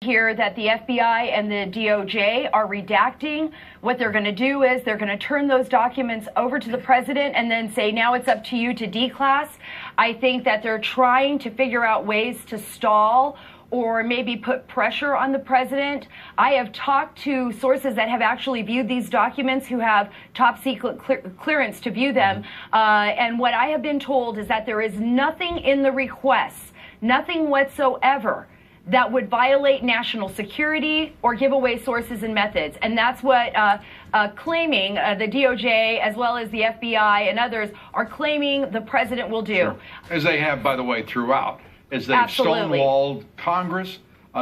Here that the FBI and the DOJ are redacting. What they're going to do is they're going to turn those documents over to the president and then say, now it's up to you to declass. I think that they're trying to figure out ways to stall or maybe put pressure on the president. I have talked to sources that have actually viewed these documents who have top secret clearance to view them. And what I have been told is that there is nothing in the requests, nothing whatsoever, that would violate national security or give away sources and methods. And that's what claiming the DOJ as well as the FBI and others are claiming the president will do. Sure. As they have, by the way, throughout. As they've Absolutely. stonewalled Congress,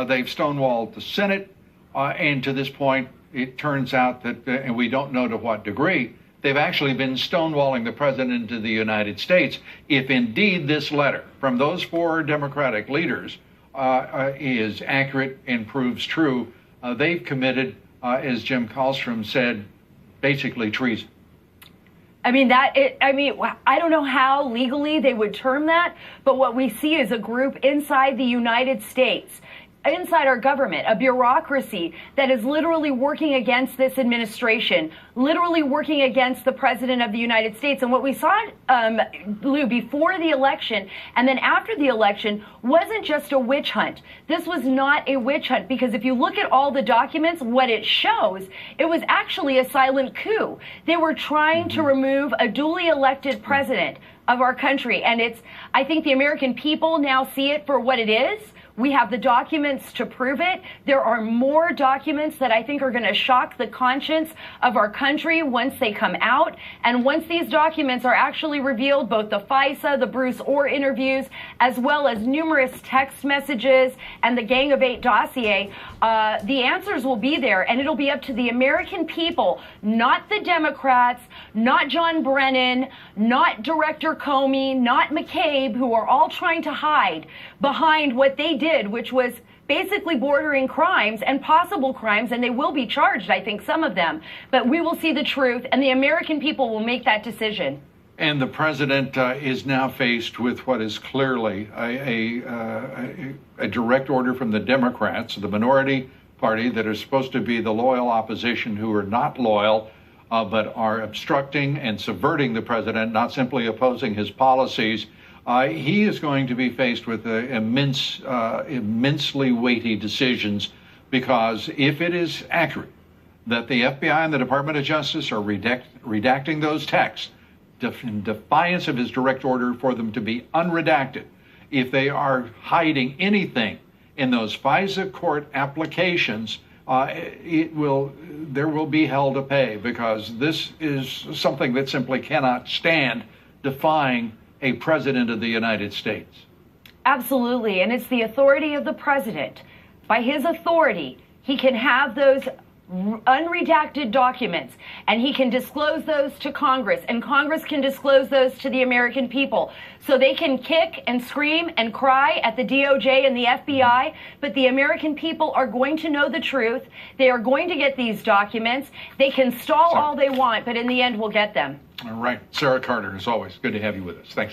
they've stonewalled the Senate, and to this point, it turns out that, and we don't know to what degree, they've actually been stonewalling the president of the United States. If indeed this letter from those 4 Democratic leaders is accurate and proves true, they've committed, as Jim Kallstrom said, basically treason. I mean, I don't know how legally they would term that, but what we see is a group inside the United States, inside our government, a bureaucracy that is literally working against this administration, literally working against the president of the United States. And what we saw, Lou, before the election and then after the election wasn't just a witch hunt. This was not a witch hunt, because if you look at all the documents, what it shows, it was actually a silent coup. They were trying to remove a duly elected president of our country. And I think the American people now see it for what it is. We have the documents to prove it. There are more documents that I think are going to shock the conscience of our country once they come out. And once these documents are actually revealed, both the FISA, the Bruce Orr interviews, as well as numerous text messages and the Gang of 8 dossier, the answers will be there. And it'll be up to the American people, not the Democrats, not John Brennan, not Director Comey, not McCabe, who are all trying to hide behind what they did, which was basically bordering crimes and possible crimes, and they will be charged, I think, some of them. But we will see the truth, and the American people will make that decision. And the president is now faced with what is clearly a direct order from the Democrats, the minority party that are supposed to be the loyal opposition, who are not loyal, but are obstructing and subverting the president, not simply opposing his policies. He is going to be faced with immensely weighty decisions, because if it is accurate that the FBI and the Department of Justice are redacting those texts in defiance of his direct order for them to be unredacted, if they are hiding anything in those FISA court applications, there will be hell to pay, because this is something that simply cannot stand, defying a president of the United States. Absolutely. And it's the authority of the president. By his authority, he can have those unredacted documents, and he can disclose those to Congress, and Congress can disclose those to the American people. So they can kick and scream and cry at the DOJ and the FBI, but the American people are going to know the truth. They are going to get these documents. They can stall all they want, but in the end, we'll get them. All right. Sarah Carter, as always, good to have you with us. Thanks.